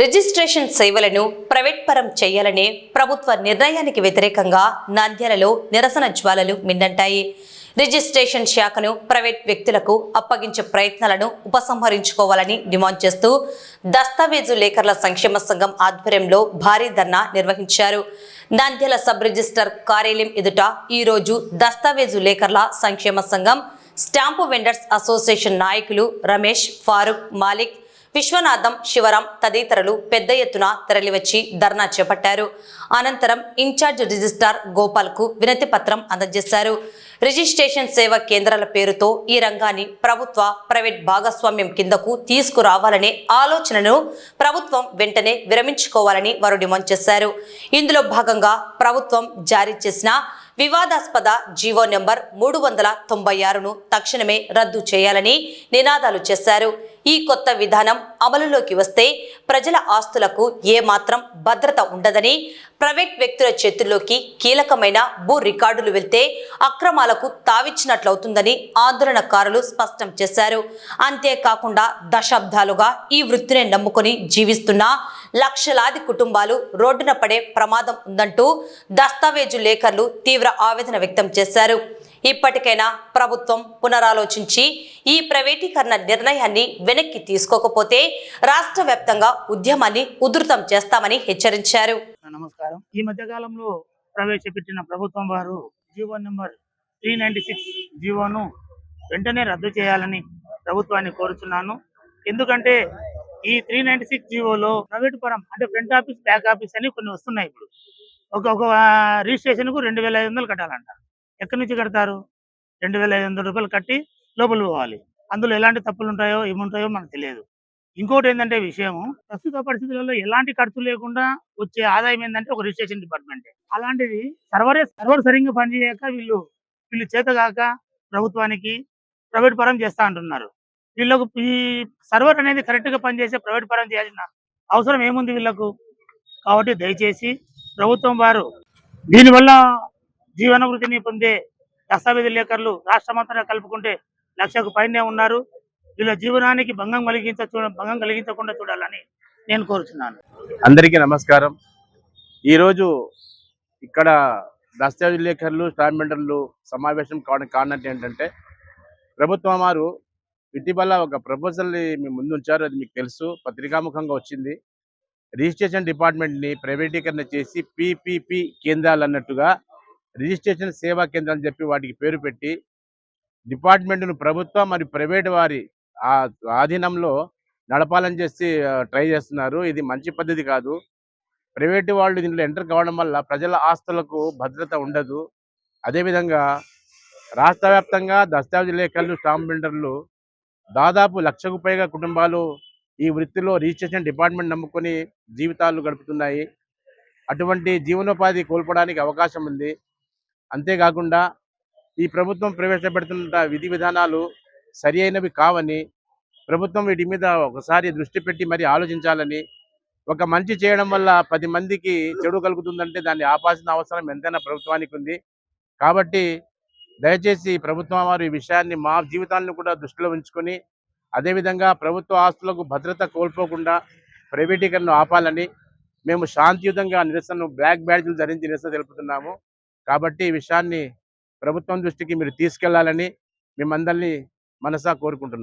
Registration సేవలను private పరం చేయాలనే ప్రభుత్వ నిర్ణయానికి వ్యతిరేకంగా నంద్యాలలో నిరసన జ్వాలలు మిన్నంటాయి. రిజిస్ట్రేషన్ శాఖను ప్రైవేట్ వ్యక్తులకు అప్పగించే ప్రయత్నాలను ఉపసంహరించుకోవాలని డిమాండ్ చేస్తూ దస్తావేజు లేఖర్ల సంక్షేమ సంఘం ఆధ్వర్యంలో భారీ ధర్నా నిర్వహించారు. నంద్యాల సబ్ రిజిస్టర్ కార్యాలయం ఎదుట ఈరోజు దస్తావేజు లేఖర్ల సంక్షేమ సంఘం, స్టాంపు వెండర్స్ అసోసియేషన్ నాయకులు రమేష్, ఫారూక్, మాలిక్, విశ్వనాథం, శివరాం తదితరులు పెద్ద ఎత్తున తరలివచ్చి ధర్నా చేపట్టారు. అనంతరం ఇన్ఛార్జ్ రిజిస్ట్రార్ గోపాల్కు వినతి పత్రం అందజేశారు. రిజిస్ట్రేషన్ సేవా కేంద్రాల పేరుతో ఈ రంగాన్ని ప్రభుత్వ ప్రైవేట్ భాగస్వామ్యం కిందకు తీసుకురావాలనే ఆలోచనను ప్రభుత్వం వెంటనే విరమించుకోవాలని వారు డిమాండ్ చేశారు. ఇందులో భాగంగా ప్రభుత్వం జారీ చేసిన వివాదాస్పద జీవో నెంబర్ 396ను తక్షణమే రద్దు చేయాలని నినాదాలు చేశారు. ఈ కొత్త విధానం అమలులోకి వస్తే ప్రజల ఆస్తులకు ఏమాత్రం భద్రత ఉండదని, ప్రైవేట్ వ్యక్తుల చేతుల్లోకి కీలకమైన భూ రికార్డులు వెళ్తే అక్రమాలకు తావిచ్చినట్లవుతుందని ఆందోళనకారులు స్పష్టం చేశారు. అంతేకాకుండా దశాబ్దాలుగా ఈ వృత్తిని నమ్ముకొని జీవిస్తున్న లక్షలాది కుటుంబాలు రోడ్డున పడే ప్రమాదం ఉందంటూ దస్తావేజు లేఖర్లు తీవ్ర ఆవేదన వ్యక్తం చేశారు. ఇప్పటికైనా ప్రభుత్వం పునరాలోచించి ఈ ప్రైవేటీకరణ నిర్ణయాన్ని వెనక్కి తీసుకోకపోతే రాష్ట్ర వ్యాప్తంగా ఉద్యమాన్ని ఉధృతం చేస్తామని హెచ్చరించారు. నమస్కారం. ఈ మధ్య కాలంలో ప్రవేశపెట్టిన ప్రభుత్వం వారు జీవో నెంబర్ 396 జీవోను వెంటనే రద్దు చేయాలని ప్రభుత్వాన్ని కోరుతున్నాను. ఎందుకంటే ఈ 396 జీవోలో ప్రైవేట్ పరం అంటే ఫ్రంట్ ఆఫీస్, బ్యాక్ ఆఫీస్ అని కొన్ని వస్తున్నాయి. ఇప్పుడు ఒక రిజిస్ట్రేషన్ కు 2500 కట్టాలంట. ఎక్కడి నుంచి కడతారు? 2500 రూపాయలు కట్టి లోపల పోవాలి. అందులో ఎలాంటి తప్పులు ఉంటాయో ఏముంటాయో మనకు తెలియదు. ఇంకోటి ఏంటంటే విషయం, ప్రస్తుత పరిస్థితులలో ఎలాంటి ఖర్చు లేకుండా వచ్చే ఆదాయం ఏంటంటే ఒక రిజిస్ట్రేషన్ డిపార్ట్మెంట్. అలాంటిది సర్వర్ సరిగ్గా పనిచేయక వీళ్ళు చేతగాక ప్రభుత్వానికి ప్రైవేట్ పరం చేస్తా అంటున్నారు. వీళ్ళకు ఈ సర్వర్ అనేది కరెక్ట్ గా పనిచేసే ప్రైవేట్ పరం చేయాల్సిన అవసరం ఏముంది వీళ్ళకు? కాబట్టి దయచేసి ప్రభుత్వం వారు దీనివల్ల జీవనవృత్తిని పొందే దస్తావేజు లేఖర్లు రాష్ట్రమంతా కలుపుకుంటే 1,00,000కు పైనే ఉన్నారు. వీళ్ళ జీవనానికి భంగం కలిగించకుండా చూడాలని నేను కోరుతున్నాను. అందరికీ నమస్కారం. ఈరోజు ఇక్కడ దస్తావేజు లేఖర్లు, స్టాంప్ వెండర్లు సమావేశం కారణం ఏంటంటే, ప్రభుత్వం వారు ఇటీవల ఒక ప్రపోజల్ని మీ ముందు ఉంచారు. అది మీకు తెలుసు, పత్రికాముఖంగా వచ్చింది. రిజిస్ట్రేషన్ డిపార్ట్మెంట్ని ప్రైవేటీకరణ చేసి పీపీపీ కేంద్రాలు అన్నట్టుగా రిజిస్ట్రేషన్ సేవా కేంద్రాలు అని చెప్పి వాటికి పేరు పెట్టి డిపార్ట్మెంట్ను ప్రభుత్వం మరియు ప్రైవేట్ వారి ఆధీనంలో నడపాలని చేసి ట్రై చేస్తున్నారు. ఇది మంచి పద్ధతి కాదు. ప్రైవేటు వాళ్ళు దీంట్లో ఎంటర్ కావడం వల్ల ప్రజల ఆస్తులకు భద్రత ఉండదు. అదేవిధంగా రాష్ట్ర వ్యాప్తంగా దస్తావేజు లేఖర్లు, స్టాంప్ వెండర్లు దాదాపు 1,00,000కు పైగా కుటుంబాలు ఈ వృత్తిలో రిజిస్ట్రేషన్ డిపార్ట్మెంట్ నమ్ముకొని జీవితాలు గడుపుతున్నాయి. అటువంటి జీవనోపాధి కోల్పోవడానికి అవకాశం ఉంది. అంతేకాకుండా ఈ ప్రభుత్వం ప్రవేశపెడుతున్న విధి విధానాలు సరి అయినవి కావని, ప్రభుత్వం వీటి మీద ఒకసారి దృష్టి పెట్టి మరి ఆలోచించాలని, ఒక మంచి చేయడం వల్ల 10 మందికి చెడు కలుగుతుందంటే దాన్ని ఆపాల్సిన అవసరం ఎంతైనా ప్రభుత్వానికి ఉంది. కాబట్టి దయచేసి ప్రభుత్వం వారు ఈ విషయాన్ని, మా జీవితాలను కూడా దృష్టిలో ఉంచుకొని, అదేవిధంగా ప్రభుత్వ ఆస్తులకు భద్రత కోల్పోకుండా ప్రైవేటీకరణ ఆపాలని మేము శాంతియుతంగా నిరసన, బ్లాక్ బ్యాడ్జ్లు ధరించి నిరసన తెలుపుతున్నాము. కాబట్టి ఈ విషయాన్ని ప్రభుత్వం దృష్టికి మీరు తీసుకెళ్లాలని మేమందరినీ మనసా కోరుకుంటున్నాను.